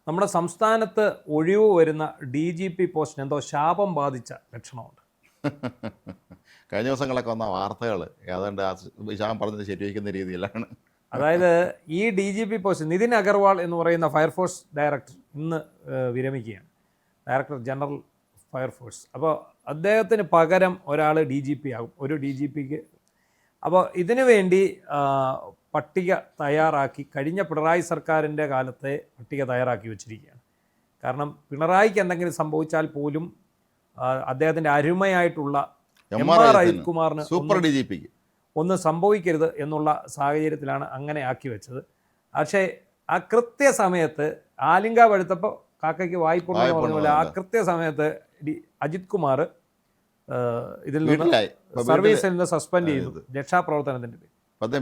നമ്മുടെ സംസ്ഥാനത്ത് ഒഴിവ് വരുന്ന DGP പോസ്റ്റിന് എന്തോ ശാപം ബാധിച്ച ലക്ഷണമുണ്ട്. കഴിഞ്ഞ ദിവസങ്ങളൊക്കെ വന്ന വാർത്തകൾ ഏതാണ്ട് വിശാഖം പറഞ്ഞത് ശരിവയ്ക്കുന്ന രീതിയിലാണ്. അതായത് ഈ DGP പോസ്റ്റ് നിതിൻ അഗർവാൾ എന്ന് പറയുന്ന ഫയർഫോഴ്സ് ഡയറക്ടർ ഇന്ന് വിരമിക്കുകയാണ്, ഡയറക്ടർ ജനറൽ ഫയർഫോഴ്സ്. അപ്പോൾ അദ്ദേഹത്തിന് പകരം ഒരാൾ DGP ആകും, ഒരു DGPക്ക്. അപ്പോൾ ഇതിനു വേണ്ടി പട്ടിക തയ്യാറാക്കി, കഴിഞ്ഞ പിണറായി സർക്കാരിൻ്റെ കാലത്തെ പട്ടിക തയ്യാറാക്കി വെച്ചിരിക്കുകയാണ്. കാരണം പിണറായിക്ക് എന്തെങ്കിലും സംഭവിച്ചാൽ പോലും അദ്ദേഹത്തിൻ്റെ അരുമയായിട്ടുള്ള MR അജിത്കുമാറിന് സൂപ്പർ DGPക്ക് ഒന്നും സംഭവിക്കരുത് എന്നുള്ള സാഹചര്യത്തിലാണ് അങ്ങനെ ആക്കി വെച്ചത്. പക്ഷേ ആ കൃത്യസമയത്ത് ആലിംഗ പഴുത്തപ്പോൾ കാക്കയ്ക്ക് വായ്പുള്ള പറഞ്ഞ പോലെ ആ കൃത്യസമയത്ത് അജിത് കുമാർ ഇതിൽ നിന്ന് സർവീസിൽ നിന്ന് സസ്പെൻഡ് ചെയ്തു രക്ഷാപ്രവർത്തനത്തിൻ്റെ പേരിൽ.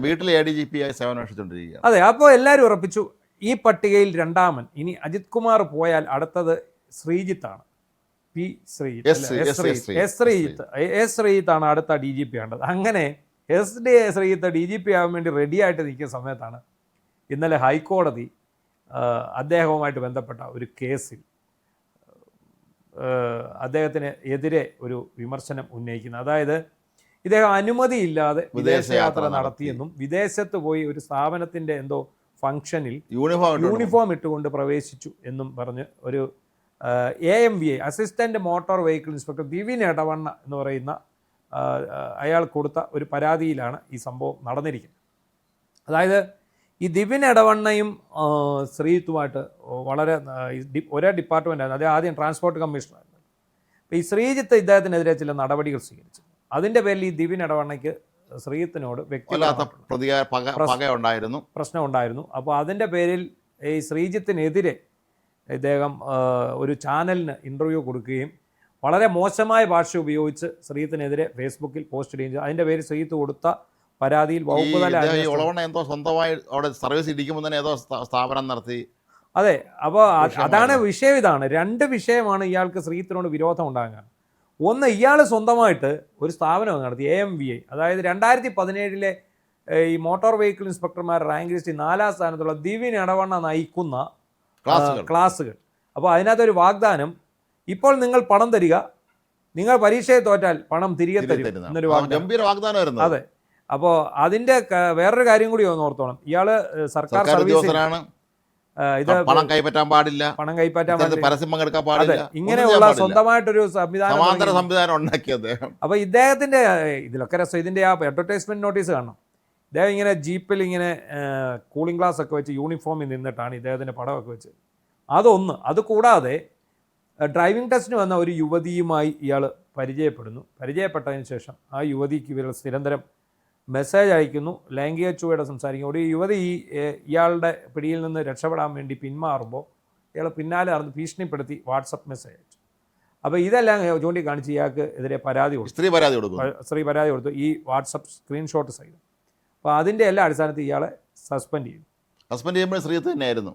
വീട്ടിലെ ADGP ആയി സേവനമനുഷ്ഠിച്ചുകൊണ്ടിരിക്കുകയാണ്. അതെ, അപ്പോൾ എല്ലാവരും ഉറപ്പിച്ചു ഈ പട്ടികയിൽ രണ്ടാമൻ ഇനി അജിത് കുമാർ പോയാൽ അടുത്തത് ശ്രീജിത്താണ്. ശ്രീജിത്താണ് അടുത്ത DGP ആണ്ടത്. അങ്ങനെ ശ്രീജിത്ത് DGP ആവാൻ വേണ്ടി റെഡി ആയിട്ട് നിൽക്കുന്ന സമയത്താണ് ഇന്നലെ ഹൈക്കോടതി അദ്ദേഹവുമായിട്ട് ബന്ധപ്പെട്ട ഒരു കേസിൽ അദ്ദേഹത്തിന് എതിരെ ഒരു വിമർശനം ഉന്നയിക്കുന്നത്. അതായത് ഇദ്ദേഹം അനുമതിയില്ലാതെ വിദേശയാത്ര നടത്തിയെന്നും വിദേശത്ത് പോയി ഒരു സ്ഥാപനത്തിൻ്റെ എന്തോ ഫംഗ്ഷനിൽ യൂണിഫോം ഇട്ടുകൊണ്ട് പ്രവേശിച്ചു എന്നും പറഞ്ഞ് ഒരു AMVA assistant motor vehicle inspector Divin Edavanna എന്ന് പറയുന്ന അയാൾ കൊടുത്ത ഒരു പരാതിയിലാണ് ഈ സംഭവം നടന്നിരിക്കുന്നത്. അതായത് ഈ ദിവിൻ എടവണ്ണയും ശ്രീജിത്തുമായിട്ട് വളരെ ഒരേ ഡിപ്പാർട്ട്മെൻറ്റായിരുന്നു. അദ്ദേഹം ആദ്യം ട്രാൻസ്പോർട്ട് കമ്മീഷണറായിരുന്നു. അപ്പോൾ ഈ ശ്രീജിത്ത് ഇദ്ദേഹത്തിനെതിരെ ചില നടപടികൾ സ്വീകരിച്ചു. അതിൻ്റെ പേരിൽ ഈ ദിവിൻ എടവണ്ണയ്ക്ക് ശ്രീജിത്തിനോട് പ്രശ്നം ഉണ്ടായിരുന്നു. അപ്പോൾ അതിൻ്റെ പേരിൽ ഈ ശ്രീജിത്തിനെതിരെ ഇദ്ദേഹം ഒരു ചാനലിന് ഇൻ്റർവ്യൂ കൊടുക്കുകയും വളരെ മോശമായ ഭാഷ ഉപയോഗിച്ച് ശ്രീജിത്തിനെതിരെ ഫേസ്ബുക്കിൽ പോസ്റ്റ് ചെയ്യുകയും ചെയ്തു. അതിൻ്റെ പേരിൽ ശ്രീജിത്ത് കൊടുത്ത പരാതിയിൽ വകുപ്പ് തല സ്ഥാപനം നടത്തി. അതെ, അപ്പോൾ അതാണ് വിഷയം. ഇതാണ് രണ്ട് വിഷയമാണ് ഇയാൾക്ക് ശ്രീജിത്തിനോട് വിരോധം ഉണ്ടാകാൻ. ഒന്ന്, ഇയാൾ സ്വന്തമായിട്ട് ഒരു സ്ഥാപനം നടത്തി AMVA. അതായത് 2017 ഈ മോട്ടോർ വെഹിക്കിൾ ഇൻസ്പെക്ടർമാർ റാങ്ക് ലിസ്റ്റിൽ 4ാം സ്ഥാനത്തുള്ള ദിവിൻ എടവണ്ണ നയിക്കുന്ന ക്ലാസ്സുകൾ. അപ്പോൾ അതിനകത്തൊരു വാഗ്ദാനം, ഇപ്പോൾ നിങ്ങൾ പണം തരിക, നിങ്ങൾ പരീക്ഷയെ തോറ്റാൽ പണം തിരികെ തരും എന്നൊരു വാഗ്ദാനം. അതെ, അപ്പോൾ അതിൻ്റെ വേറൊരു കാര്യം കൂടി ഒന്ന് ഓർത്തോണം. ഇയാള് സർക്കാർ സർവീസിലാണ്, ഇത് പണം കൈപ്പറ്റാൻ പാടില്ല, പരസ്യം പങ്കെടുക്കാൻ പാടില്ല, ഇങ്ങനെയുള്ള സ്വന്തമായിട്ടൊരു സംവിധാനം ഉണ്ടാക്കി അദ്ദേഹം. അപ്പോൾ ഇദ്ദേഹത്തിൻ്റെ ഇതിലൊക്കെ രസം, ഇതിൻ്റെ ആ അഡ്വർടൈസ്മെൻറ്റ് നോട്ടീസ് കാണണം. ഇദ്ദേഹം ഇങ്ങനെ ജീപ്പിൽ ഇങ്ങനെ കൂളിംഗ് ഗ്ലാസ് ഒക്കെ വെച്ച് യൂണിഫോമിൽ നിന്നിട്ടാണ് ഇദ്ദേഹത്തിൻ്റെ പടമൊക്കെ വെച്ച്. അതൊന്ന്. അതുകൂടാതെ ഡ്രൈവിംഗ് ടെസ്റ്റിന് വന്ന ഒരു യുവതിയുമായി ഇയാൾ പരിചയപ്പെട്ടതിന് ശേഷം ആ യുവതിക്ക് നിരന്തരം മെസ്സേജ് അയക്കുന്നു, ലൈംഗിക ചുവയോടെ സംസാരിക്കും. ഒരു യുവതി ഇയാളുടെ പിടിയിൽ നിന്ന് രക്ഷപ്പെടാൻ വേണ്ടി പിന്മാറുമ്പോൾ ഇയാൾ പിന്നാലെ അറിഞ്ഞ് ഭീഷണിപ്പെടുത്തി വാട്സപ്പ് മെസ്സേജ് അയച്ചു. അപ്പോൾ ഇതെല്ലാം ചൂണ്ടിക്കാണിച്ച് ഇയാൾക്ക് എതിരെ സ്ത്രീ പരാതി കൊടുത്തു, ഈ വാട്സപ്പ് സ്ക്രീൻഷോട്ട് സഹിതം. അപ്പോൾ അതിൻ്റെ എല്ലാ അടിസ്ഥാനത്തിൽ ഇയാളെ സസ്പെൻഡ് ചെയ്യുമ്പോൾ ശ്രീജിത്ത് തന്നെയായിരുന്നു.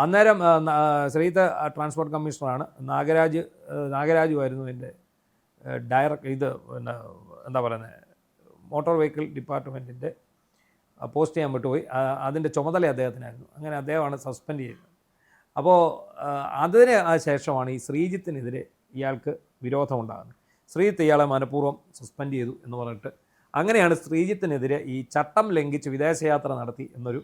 അന്നേരം ശ്രീജിത്ത് ട്രാൻസ്പോർട്ട് കമ്മീഷണറാണ്. നാഗരാജുമായിരുന്നു എൻ്റെ പിന്നെ എന്താ പറയുന്നത്, മോട്ടോർ വെഹിക്കിൾ ഡിപ്പാർട്ട്മെൻറ്റിൻ്റെ പോസ്റ്റ് ചെയ്യാൻ വിട്ടുപോയി. അതിൻ്റെ ചുമതല അദ്ദേഹത്തിനായിരുന്നു. അങ്ങനെ അദ്ദേഹമാണ് സസ്പെൻഡ് ചെയ്തത്. അപ്പോൾ അതിന് ശേഷമാണ് ഈ ശ്രീജിത്തിനെതിരെ ഇയാൾക്ക് വിരോധം ഉണ്ടാകുന്നത്. ശ്രീജിത്ത് ഇയാളെ മനഃപൂർവ്വം സസ്പെൻഡ് ചെയ്തു എന്ന് പറഞ്ഞിട്ട് അങ്ങനെയാണ് ശ്രീജിത്തിനെതിരെ ഈ ചട്ടം ലംഘിച്ച് വിദേശയാത്ര നടത്തി എന്നൊരു.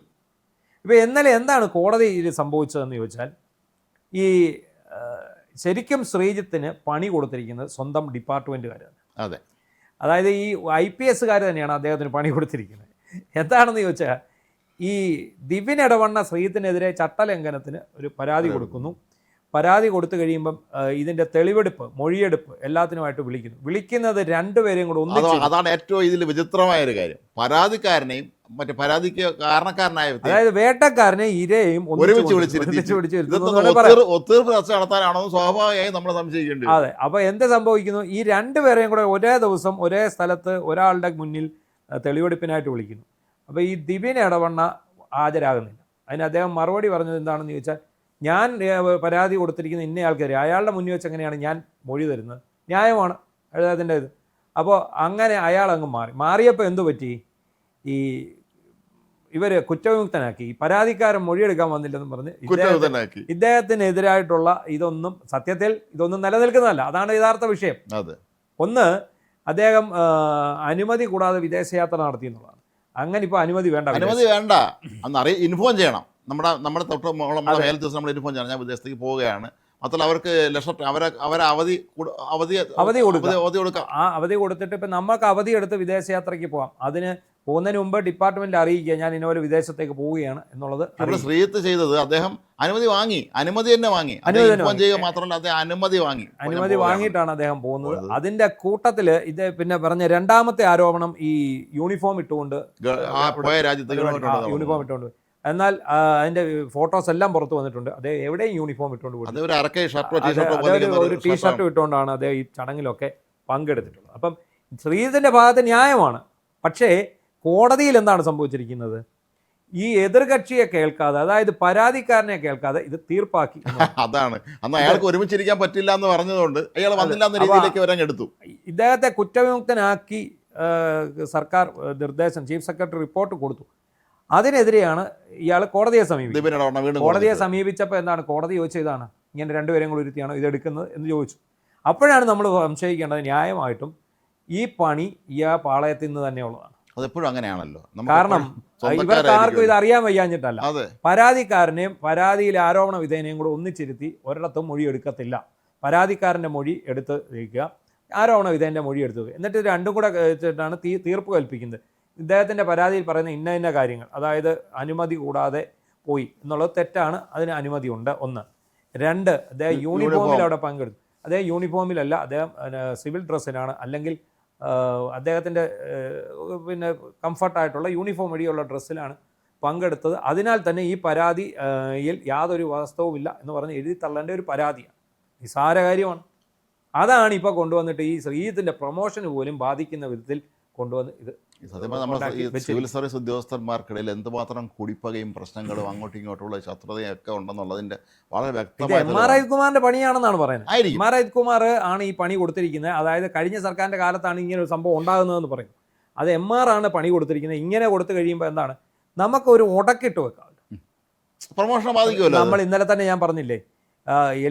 ഇപ്പോൾ ഇന്നലെ എന്താണ് കോടതിയിൽ സംഭവിച്ചതെന്ന് ചോദിച്ചാൽ, ഈ ശരിക്കും ശ്രീജിത്തിന് പണി കൊടുത്തിരിക്കുന്നത് സ്വന്തം ഡിപ്പാർട്ട്മെൻറ്റുകാരാണ്. അതെ, അതായത് ഈ IPSകാർ തന്നെയാണ് അദ്ദേഹത്തിന് പണി കൊടുത്തിരിക്കുന്നത്. എന്താണെന്ന് ചോദിച്ചാൽ, ഈ ദിവിൻ എടവണ്ണ ശ്രീജിത്തിനെതിരെ ചട്ടലംഘനത്തിന് ഒരു പരാതി കൊടുക്കുന്നു. പരാതി കൊടുത്തു കഴിയുമ്പം ഇതിൻ്റെ തെളിവെടുപ്പ്, മൊഴിയെടുപ്പ് എല്ലാത്തിനുമായിട്ട് വിളിക്കുന്നത് രണ്ടുപേരെയും കൂടെ ഒന്നിച്ച്. അതാണ് ഏറ്റവും ഇതിൽ വിചിത്രമായ ഒരു കാര്യം. പരാതിക്കാരനെയും മറ്റേ പരാതിക്ക് കാരണക്കാരനായ, അതായത് വേട്ടക്കാരനെ ഇരയും ഒരുമിച്ച് ഒത്തീർപ്പ് ചർച്ച നടത്താനാണെന്ന് സ്വാഭാവികമായി നമ്മൾ സംശയിക്കേണ്ടി. അതെ, അപ്പോൾ എന്ത് സംഭവിക്കുന്നു, ഈ രണ്ടുപേരെയും കൂടെ ഒരേ ദിവസം ഒരേ സ്ഥലത്ത് ഒരാളുടെ മുന്നിൽ തെളിവെടുപ്പിനായിട്ട് വിളിക്കുന്നു. അപ്പോൾ ഈ ദിവിൻ എടവണ്ണ ഹാജരാകുന്നില്ല. അതിന് അദ്ദേഹം മറുപടി പറഞ്ഞത് എന്താണെന്ന് ചോദിച്ചാൽ, ഞാൻ പരാതി കൊടുത്തിരിക്കുന്ന ഇന്ന ആൾക്കാർ, അയാളുടെ മുന്നിൽ വെച്ച് എങ്ങനെയാണ് ഞാൻ മൊഴി തരുന്നത്, ന്യായമാണ് അദ്ദേഹത്തിൻ്റെ ഇത്. അപ്പോൾ അങ്ങനെ അയാൾ അങ്ങ് മാറിയപ്പോൾ എന്തു പറ്റി, ഈ ഇവർ കുറ്റവിമുക്തനാക്കി. ഈ പരാതിക്കാരൻ മൊഴിയെടുക്കാൻ വന്നില്ലെന്ന് പറഞ്ഞ് കുറ്റവിമുക്തനാക്കി. ഇദ്ദേഹത്തിനെതിരായിട്ടുള്ള ഇതൊന്നും സത്യത്തിൽ ഇതൊന്നും നിലനിൽക്കുന്നതല്ല. അതാണ് യഥാർത്ഥ വിഷയം. അതെ. ഒന്ന്, അദ്ദേഹം അനുമതി കൂടാതെ വിദേശയാത്ര നടത്തി എന്നുള്ളതാണ്. അങ്ങനെ ഇപ്പോൾ അനുമതി വേണ്ട. അനുമതി വേണ്ട, അന്ന് ഇൻഫോം ചെയ്യണം. നമ്മുടെ തൊട്ട് നമ്മുടെ മേൽ ദിവസം നമ്മൾ ഇൻഫോം ചെയ്യണം, ഞാൻ വിദേശത്തേക്ക് പോവുകയാണ്. മാത്രമല്ല അവർക്ക് അവരെ അവധി കൊടുക്കാം. ആ അവധി കൊടുത്തിട്ട് ഇപ്പം നമുക്ക് അവധി എടുത്ത് വിദേശയാത്രയ്ക്ക് പോകാം. അതിന് പോകുന്നതിന് മുമ്പ് ഡിപ്പാർട്ട്മെന്റിൽ അറിയിക്കുക ഞാൻ ഇന്നപോലെ വിദേശത്തേക്ക് പോവുകയാണ് എന്നുള്ളത്. ഇവിടെ ശ്രീജിത്ത് ചെയ്തത് അദ്ദേഹം അനുമതി തന്നെ വാങ്ങി. ഇൻഫോം ചെയ്യുക മാത്രമല്ല, അദ്ദേഹം അനുമതി വാങ്ങിയിട്ടാണ് അദ്ദേഹം പോകുന്നത്. അതിന്റെ കൂട്ടത്തിൽ ഇത് പിന്നെ പറഞ്ഞ രണ്ടാമത്തെ ആരോപണം ഈ യൂണിഫോം ഇട്ടുകൊണ്ട് യൂണിഫോം ഇട്ടുകൊണ്ട്. എന്നാൽ അതിന്റെ ഫോട്ടോസ് എല്ലാം പുറത്തു വന്നിട്ടുണ്ട്. അദ്ദേഹം എവിടെയും യൂണിഫോം ഇട്ടുകൊണ്ട് ഒരു ടീഷർട്ടും ഇട്ടുകൊണ്ടാണ് അദ്ദേഹം ഈ ചടങ്ങിലൊക്കെ പങ്കെടുത്തിട്ടുള്ളത്. അപ്പം ശ്രീജിത്തിന്റെ ഭാഗത്ത് ന്യായമാണ്. പക്ഷേ കോടതിയിൽ എന്താണ് സംഭവിച്ചിരിക്കുന്നത്? ഈ എതിർകക്ഷിയെ കേൾക്കാതെ, അതായത് പരാതിക്കാരനെ കേൾക്കാതെ ഇത് തീർപ്പാക്കി. അതാണ് അന്ന് അയാൾക്ക് ഒരുമിച്ചിരിക്കാൻ പറ്റില്ല എന്ന് പറഞ്ഞതുകൊണ്ട് അയാൾ വന്നില്ല എന്ന രീതിയിലേക്ക് വരാൻ എടുത്തു. ഇദ്ദേഹത്തെ കുറ്റവിമുക്തനാക്കി സർക്കാർ നിർദ്ദേശം, ചീഫ് സെക്രട്ടറി റിപ്പോർട്ട് കൊടുത്തു. അതിനെതിരെയാണ് ഇയാൾ കോടതിയെ സമീപിച്ചത്. കോടതിയെ സമീപിച്ചപ്പോൾ എന്താണ് കോടതി ചോദിച്ചതാണ്, ഇങ്ങനെ രണ്ടുപേരും കൂടി ഇരുത്തിയാണോ ഇതെടുക്കുന്നത് എന്ന് ചോദിച്ചു. അപ്പോഴാണ് നമ്മൾ സംശയിക്കേണ്ടത് ന്യായമായിട്ടും ഈ പണി ഈ പാളയത്തിൽ നിന്ന് തന്നെയുള്ളതാണ്. അതെപ്പോഴും അങ്ങനെയാണല്ലോ. കാരണം ഇവർക്ക് ആർക്കും ഇത് അറിയാൻ വയ്യാഞ്ഞിട്ടല്ല. പരാതിക്കാരനെയും പരാതിയിലെ ആരോപണ വിധേയനെയും കൂടെ ഒന്നിച്ചിരുത്തി ഒരിടത്തും മൊഴി എടുക്കത്തില്ല. പരാതിക്കാരൻ്റെ മൊഴി എടുത്ത് വയ്ക്കുക, ആരോപണ വിധേയൻ്റെ മൊഴി എടുത്ത് വയ്ക്കുക. എന്നിട്ട് രണ്ടും കൂടെ വെച്ചിട്ടാണ് തീർപ്പ് കൽപ്പിക്കുന്നത്. ഇദ്ദേഹത്തിൻ്റെ പരാതിയിൽ പറയുന്ന ഇന്ന കാര്യങ്ങൾ, അതായത് അനുമതി കൂടാതെ പോയി എന്നുള്ളത് തെറ്റാണ്, അതിന് അനുമതി ഉണ്ട്. ഒന്ന്. രണ്ട്, അദ്ദേഹം യൂണിഫോമിൽ അവിടെ പങ്കെടുത്തു. അദ്ദേഹം യൂണിഫോമിലല്ല, അദ്ദേഹം സിവിൽ ഡ്രസ്സിലാണ്, അല്ലെങ്കിൽ അദ്ദേഹത്തിൻ്റെ പിന്നെ കംഫർട്ടായിട്ടുള്ള യൂണിഫോം വഴിയുള്ള ഡ്രസ്സിലാണ് പങ്കെടുത്തത്. അതിനാൽ തന്നെ ഈ പരാതിയിൽ യാതൊരു വാസ്തവുമില്ല എന്ന് പറഞ്ഞ് എഴുതി തള്ളേണ്ട ഒരു പരാതിയാണ്. നിസ്സാര കാര്യമാണ്. അതാണ് ഇപ്പോൾ കൊണ്ടുവന്നിട്ട് ഈ ശ്രീജിത്തിൻ്റെ പ്രൊമോഷന് പോലും ബാധിക്കുന്ന വിധത്തിൽ കൊണ്ടുവന്ന് ഇത്. സത്യം പറഞ്ഞാൽ ഈ സിവിൽ സർവീസ് ഉദ്യോഗസ്ഥന്മാർക്കിടയിൽ എന്തുമാത്രം കുടിപ്പകയും പ്രശ്നങ്ങളും അങ്ങോട്ടും ഇങ്ങോട്ടുള്ള ശത്രുതയൊക്കെ ഉണ്ടെന്നുള്ളതിൻ്റെ വളരെ വ്യക്തമായി. എം.ആർ. അജിത്കുമാറിന്റെ പണിയാണെന്നാണ് പറയുന്നത്. എം.ആർ. അജിത്കുമാർ ആണ് ഈ പണി കൊടുത്തിരിക്കുന്നത്. അതായത് കഴിഞ്ഞ സർക്കാരിന്റെ കാലത്താണ് ഇങ്ങനെ ഒരു സംഭവം ഉണ്ടാകുന്നതെന്ന് പറയും. അത് എം.ആർ. ആണ് പണി കൊടുത്തിരിക്കുന്നത്. ഇങ്ങനെ കൊടുത്തു കഴിയുമ്പോൾ എന്താണ്, നമുക്കൊരു ഉടക്കിട്ട് വെക്കാം. പ്രൊമോഷൻ ബാധിക്കുമല്ലോ. നമ്മൾ ഇന്നലെ തന്നെ ഞാൻ പറഞ്ഞില്ലേ,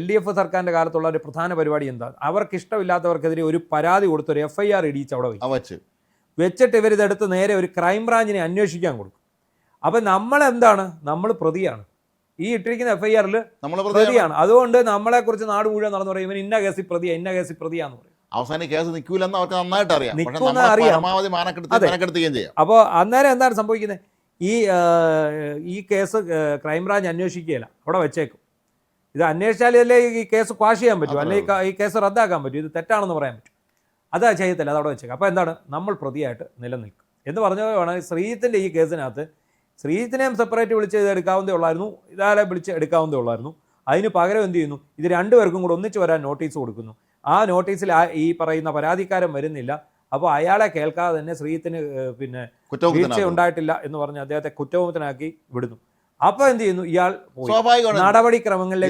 LDF സർക്കാരിന്റെ കാലത്തുള്ള ഒരു പ്രധാന പരിപാടി എന്താ, അവർക്ക് ഇഷ്ടമില്ലാത്തവർക്കെതിരെ ഒരു പരാതി കൊടുത്ത് ഒരു FIR ഇടിച്ച് അവിടെ വെച്ചിട്ട് ഇവരിതെടുത്ത് നേരെ ഒരു ക്രൈംബ്രാഞ്ചിനെ അന്വേഷിക്കാൻ കൊടുക്കും. അപ്പം നമ്മളെന്താണ്, നമ്മൾ പ്രതിയാണ്. ഈ ഇട്ടിരിക്കുന്ന FIR-ൽ നമ്മൾ പ്രതിയാണ്. അതുകൊണ്ട് നമ്മളെക്കുറിച്ച് നാട് മുഴുവൻ നടന്നു പറയും, ഇവൻ ഇന്ന കേസിൽ പ്രതിയാന്ന് പറയും. അവസാനം കേസ് നിൽക്കൂലെന്ന് അവർക്ക് നന്നായിട്ട് അറിയാം. അപ്പോൾ അന്നേരം എന്താണ് സംഭവിക്കുന്നത്, ഈ കേസ് ക്രൈംബ്രാഞ്ച് അന്വേഷിക്കുകയില്ല, അവിടെ വെച്ചേക്കും. ഇത് അന്വേഷിച്ചാലല്ലേ ഈ കേസ് ക്വാഷ് ചെയ്യാൻ പറ്റും, അല്ലെങ്കിൽ ഈ കേസ് റദ്ദാക്കാൻ പറ്റും, ഇത് തെറ്റാണെന്ന് പറയാൻ പറ്റും. അത് ചെയ്യത്തില്ല, അത് അവിടെ വെച്ചേക്കാം. അപ്പോൾ എന്താണ്, നമ്മൾ പ്രതിയായിട്ട് നിലനിൽക്കും എന്ന് പറഞ്ഞതാണ്. ശ്രീജിത്തിൻ്റെ ഈ കേസിനകത്ത് ശ്രീജിത്തിനെയും സെപ്പറേറ്റ് വിളിച്ച് ഇത് എടുക്കാവുന്നതേ ഉള്ളായിരുന്നു, ഇതാരെ വിളിച്ച് എടുക്കാവുന്നതേ ഉള്ളായിരുന്നു. അതിന് പകരം എന്ത് ചെയ്യുന്നു, ഇത് രണ്ടുപേർക്കും കൂടെ ഒന്നിച്ച് വരാൻ നോട്ടീസ് കൊടുക്കുന്നു. ആ നോട്ടീസിൽ ഈ പറയുന്ന പരാതിക്കാരൻ വരുന്നില്ല. അപ്പോൾ അയാളെ കേൾക്കാതെ തന്നെ ശ്രീജിത്തിന് പിന്നെ വീഴ്ച ഉണ്ടായിട്ടില്ല എന്ന് പറഞ്ഞ് അദ്ദേഹത്തെ കുറ്റവിമുക്തനാക്കി വിടുന്നു. അപ്പൊ എന്ത് ചെയ്യുന്നു, ഇയാൾ നടപടിക്രമങ്ങളിലെ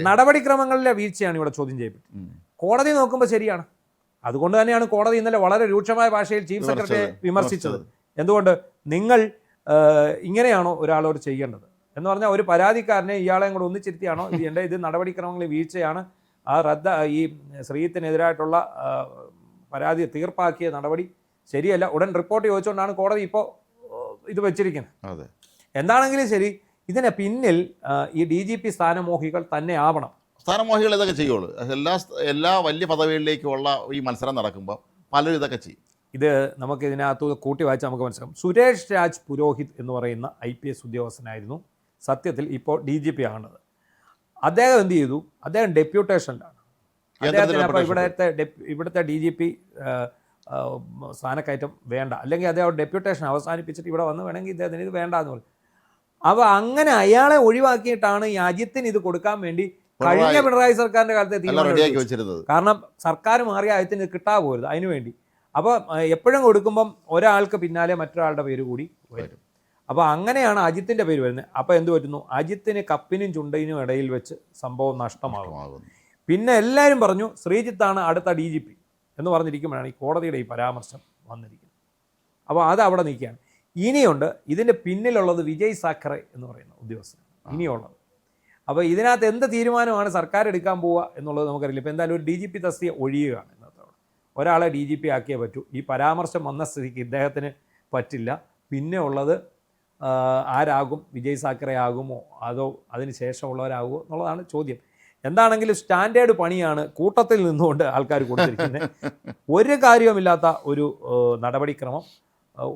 നടപടിക്രമങ്ങളിലെ വീഴ്ചയാണ് ഇവിടെ ചോദ്യം ചെയ്യപ്പെട്ടത്. കോടതി നോക്കുമ്പോൾ ശരിയാണ്. അതുകൊണ്ട് തന്നെയാണ് കോടതി ഇന്നലെ വളരെ രൂക്ഷമായ ഭാഷയിൽ ചീഫ് സെക്രട്ടറിയെ വിമർശിച്ചത്. എന്തുകൊണ്ട്, നിങ്ങൾ ഇങ്ങനെയാണോ ഒരാളോട് ചെയ്യേണ്ടത് എന്ന് പറഞ്ഞാൽ, ഒരു പരാതിക്കാരനെ ഇയാളെയും കൂടെ ഒന്നിച്ചിരുത്തിയാണോ ചെയ്യേണ്ടത്? ഇത് നടപടിക്രമങ്ങളിൽ വീഴ്ചയാണ്. ആ ഈ ശ്രീജിത്തിനെതിരായിട്ടുള്ള പരാതി തീർപ്പാക്കിയ നടപടി ശരിയല്ല. ഉടൻ റിപ്പോർട്ട് ചോദിച്ചുകൊണ്ടാണ് കോടതി ഇപ്പോൾ ഇത് വെച്ചിരിക്കുന്നത്. എന്താണെങ്കിലും ശരി, ഇതിന് പിന്നിൽ ഈ DGP സ്ഥാനമോഹികൾ തന്നെ ആവണം. സ്ഥാനമോഹികൾ ഇതൊക്കെ ചെയ്യുള്ളൂ. എല്ലാ വലിയ പദവികളിലേക്കുള്ള ഈ മത്സരം നടക്കുമ്പോൾ പലരും ഇതൊക്കെ ചെയ്യും. ഇത് നമുക്ക് ഇതിനകത്ത് കൂട്ടി വായിച്ചാൽ നമുക്ക് മനസ്സിലാവും. സുരേഷ് രാജ് പുരോഹിത് എന്ന് പറയുന്ന IPS ഉദ്യോഗസ്ഥനായിരുന്നു സത്യത്തിൽ ഇപ്പോൾ DGP ആകേണ്ടത്. അദ്ദേഹം എന്ത് ചെയ്തു, അദ്ദേഹം ഡെപ്യൂട്ടേഷനിലാണ്. അദ്ദേഹത്തിന് അപ്പോൾ ഇവിടുത്തെ DGP സ്ഥാനക്കയറ്റം വേണ്ട, അല്ലെങ്കിൽ അദ്ദേഹം ഡെപ്യൂട്ടേഷൻ അവസാനിപ്പിച്ചിട്ട് ഇവിടെ വന്ന് വേണമെങ്കിൽ ഇദ്ദേഹത്തിന് ഇത് വേണ്ട എന്ന് പറയും. അപ്പോൾ അങ്ങനെ അയാളെ ഒഴിവാക്കിയിട്ടാണ് ഈ അജിത്തിന് ഇത് കൊടുക്കാൻ വേണ്ടി കഴിഞ്ഞ പിണറായി സർക്കാരിൻ്റെ കാലത്തെ തീരുമാനം. കാരണം സർക്കാർ മാറിയ അജിത്തിന് ഇത് കിട്ടാൻ പോരുത്, അതിനു വേണ്ടി. അപ്പോൾ എപ്പോഴും കൊടുക്കുമ്പം ഒരാൾക്ക് പിന്നാലെ മറ്റൊരാളുടെ പേര് കൂടി വരും. അപ്പോൾ അങ്ങനെയാണ് അജിത്തിൻ്റെ പേര് വരുന്നത്. അപ്പോൾ എന്ത് പറ്റുന്നു, അജിത്തിന് കപ്പിനും ചുണ്ടയിനും ഇടയിൽ വെച്ച് സംഭവം നഷ്ടമാകും. പിന്നെ എല്ലാവരും പറഞ്ഞു ശ്രീജിത്താണ് അടുത്ത DGP എന്ന് പറഞ്ഞിരിക്കുമ്പോഴാണ് ഈ കോടതിയുടെ ഈ പരാമർശം വന്നിരിക്കുന്നത്. അപ്പോൾ അത് അവിടെ നിൽക്കുകയാണ്. ഇനിയുണ്ട് ഇതിൻ്റെ പിന്നിലുള്ളത് വിജയ് സാഖറെ എന്ന് പറയുന്ന ഉദ്യോഗസ്ഥൻ ഇനിയുള്ളത്. അപ്പോൾ ഇതിനകത്ത് എന്ത് തീരുമാനമാണ് സർക്കാർ എടുക്കാൻ പോവുക എന്നുള്ളത് നമുക്കറിയില്ല. ഇപ്പോൾ എന്തായാലും ഒരു DGP തസ്തിക ഒഴിയുകയാണ് ഇന്നത്തെ ഒരാളെ DGP ആക്കിയേ പറ്റൂ. ഈ പരാമർശം വന്ന സ്ഥിതിക്ക് ഇദ്ദേഹത്തിന് പറ്റില്ല. പിന്നെ ഉള്ളത് ആരാകും? വിജയ് സാഖറെ ആകുമോ അതോ അതിന് ശേഷമുള്ളവരാകുമോ എന്നുള്ളതാണ് ചോദ്യം. എന്താണെങ്കിലും സ്റ്റാൻഡേർഡ് പണിയാണ് കൂട്ടത്തിൽ നിന്നുകൊണ്ട് ആൾക്കാർ കൊടുത്തിരിക്കുന്നത്. ഒരു കാര്യവുമില്ലാത്ത ഒരു നടപടിക്രമം,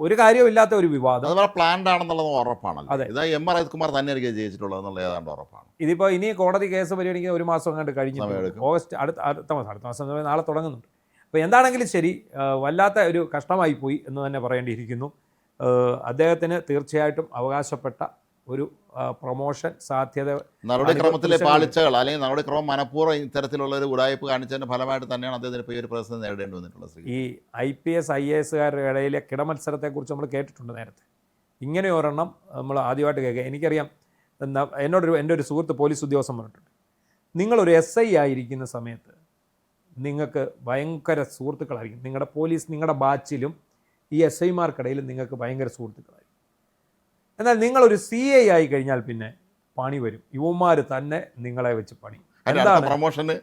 ഒരു കാര്യവുമില്ലാത്ത ഒരു വിവാദം. അതുപോലെ പ്ലാൻഡ് ആണെന്നുള്ളത് ഉറപ്പാണല്ലോ. അതെ. ഇത് M. R. അജിത് കുമാർ തന്നെയായിരിക്കും ജയിച്ചിട്ടുള്ളത് എന്നുള്ള ഏതാണ്ട് ഉറപ്പാണ്. ഇതിപ്പോൾ ഇനി കോടതി കേസ് പരിഗണിക്കുന്ന ഒരു മാസം കണ്ട് കഴിഞ്ഞു. സമയമെടുക്കും. ഓഗസ്റ്റ് അടുത്ത മാസം നാളെ തുടങ്ങുന്നുണ്ട്. അപ്പോൾ എന്താണെങ്കിലും ശരി, വല്ലാത്ത ഒരു കഷ്ടമായി പോയി എന്ന് തന്നെ പറയേണ്ടിയിരിക്കുന്നു. അദ്ദേഹത്തിന് തീർച്ചയായിട്ടും അവകാശപ്പെട്ട ഒരു പ്രൊമോഷൻ സാധ്യത നടപടിക്രമത്തിലെ പാളിച്ചകൾ അല്ലെങ്കിൽ നടപടിക്രമം മനഃപൂർവ്വം ഇത്തരത്തിലുള്ള ഒരു ഉടായ്പ കാണിച്ചതിന്റെ ഫലമായിട്ട് തന്നെയാണ് അദ്ദേഹത്തിന് ഇപ്പോൾ ഈ ഒരു പ്രശ്നം നേരിടേണ്ടി വന്നിട്ടുള്ളത്. ഈ IPS IASകാരുടെ ഇടയിലെ കിടമത്സരത്തെക്കുറിച്ച് നമ്മൾ കേട്ടിട്ടുണ്ട് നേരത്തെ. ഇങ്ങനെ ഒരെണ്ണം നമ്മൾ ആദ്യമായിട്ട് കേൾക്കുക. എനിക്കറിയാം, എൻ്റെ ഒരു സുഹൃത്ത് പോലീസ് ഉദ്യോഗസ്ഥൻ പറഞ്ഞിട്ടുണ്ട്, നിങ്ങളൊരു SI ആയിരിക്കുന്ന സമയത്ത് നിങ്ങൾക്ക് ഭയങ്കര സുഹൃത്തുക്കളായിരിക്കും. നിങ്ങളുടെ പോലീസ്, നിങ്ങളുടെ ബാച്ചിലും ഈ SIമാർക്കിടയിലും നിങ്ങൾക്ക് ഭയങ്കര സുഹൃത്തുക്കളായിരിക്കും. എന്നാൽ നിങ്ങളൊരു CI ആയി കഴിഞ്ഞാൽ പിന്നെ പണി വരും. യുവമാർ തന്നെ നിങ്ങളെ വെച്ച് പണി. എന്താണ് പ്രൊമോഷന്?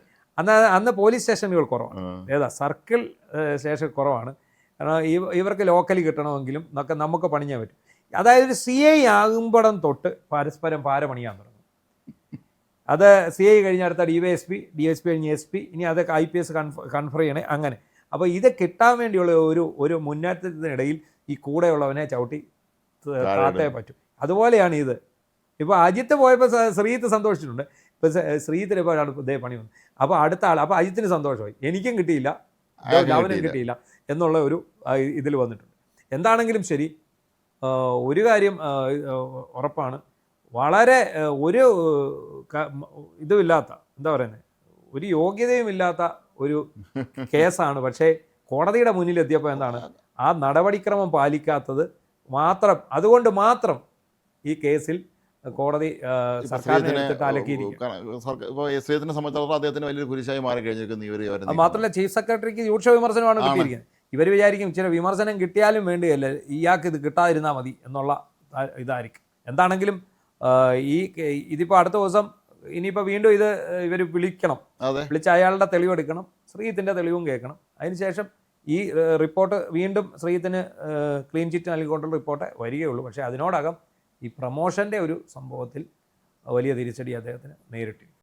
അന്ന് പോലീസ് സ്റ്റേഷനുകൾ കുറവാണ്. ഏതാ സർക്കിൾ സ്റ്റേഷൻ കുറവാണ്. കാരണം ഇവർക്ക് ലോക്കലി കിട്ടണമെങ്കിലും നമുക്ക് പണിയാൻ പറ്റും. അതായത് ഒരു CI ആകുമ്പോഴും തൊട്ട് പരസ്പരം പാരപണിയാൻ തുടങ്ങും. അത് CI കഴിഞ്ഞ അടുത്ത DSP കഴിഞ്ഞ് SP, ഇനി അതൊക്കെ IPS കൺഫർ ചെയ്യണേ, അങ്ങനെ. അപ്പോൾ ഇത് കിട്ടാൻ വേണ്ടിയുള്ള ഒരു മുന്നേറ്റത്തിനിടയിൽ ഈ കൂടെയുള്ളവനെ ചവിട്ടി താത്തേ പറ്റും. അതുപോലെയാണ് ഇത്. ഇപ്പോൾ അജിത്ത് പോയപ്പോൾ ശ്രീജിത്ത് സന്തോഷിച്ചിട്ടുണ്ട്. ഇപ്പോൾ ശ്രീജിത്തിന് ഇപ്പോൾ ഇതേ പണി വന്നു. അപ്പോൾ അടുത്ത ആൾ, അപ്പോൾ അജിത്തിന് സന്തോഷമായി, എനിക്കും കിട്ടിയില്ല, അവനും കിട്ടിയില്ല എന്നുള്ള ഒരു ഇതിൽ വന്നിട്ടുണ്ട്. എന്താണെങ്കിലും ശരി, ഒരു കാര്യം ഉറപ്പാണ്, വളരെ ഒരു ഇതുമില്ലാത്ത, എന്താ പറയുന്നത്, ഒരു യോഗ്യതയുമില്ലാത്ത ഒരു കേസാണ്. പക്ഷേ കോടതിയുടെ മുന്നിലെത്തിയപ്പോൾ എന്താണ്, ആ നടപടിക്രമം പാലിക്കാത്തത് മാത്രം, അതുകൊണ്ട് മാത്രം ഈ കേസിൽ കോടതി സർക്കാരിനെ എടുത്തിട്ട് അലക്കിയിരിക്കും. ശ്രീജിത്തിനെ സംബന്ധിച്ചിടത്തോളം അദ്ദേഹത്തിന് വലിയൊരു കുരിശായി മാറി കഴിഞ്ഞിരിക്കുന്നു. മാത്രമല്ല ചീഫ് സെക്രട്ടറിക്ക് രൂക്ഷ വിമർശനമാണ് കിട്ടിയിരിക്കുന്നത്. ഇവർ വിചാരിക്കും ചില വിമർശനം കിട്ടിയാലും വേണ്ടിയല്ലേ, ഇയാൾക്ക് ഇത് കിട്ടാതിരുന്നാൽ മതി എന്നുള്ള ഇതായിരിക്കും. എന്താണെങ്കിലും ഇതിപ്പോൾ അടുത്ത ദിവസം ഇനിയിപ്പോൾ വീണ്ടും ഇവർ വിളിക്കണം, വിളിച്ച് അയാളുടെ തെളിവെടുക്കണം, ശ്രീജിത്തിൻ്റെ തെളിവും കേൾക്കണം. അതിനുശേഷം ഈ റിപ്പോർട്ട് വീണ്ടും ശ്രീജിത്തിന് ക്ലീൻ ചിറ്റ് നൽകിക്കൊണ്ടുള്ള റിപ്പോർട്ട് വരികയുള്ളൂ. പക്ഷേ അതിനോടകം ഈ പ്രമോഷൻ്റെ ഒരു സംഭവത്തിൽ വലിയ തിരിച്ചടി അദ്ദേഹത്തിന് നേരിട്ടിരിക്കും.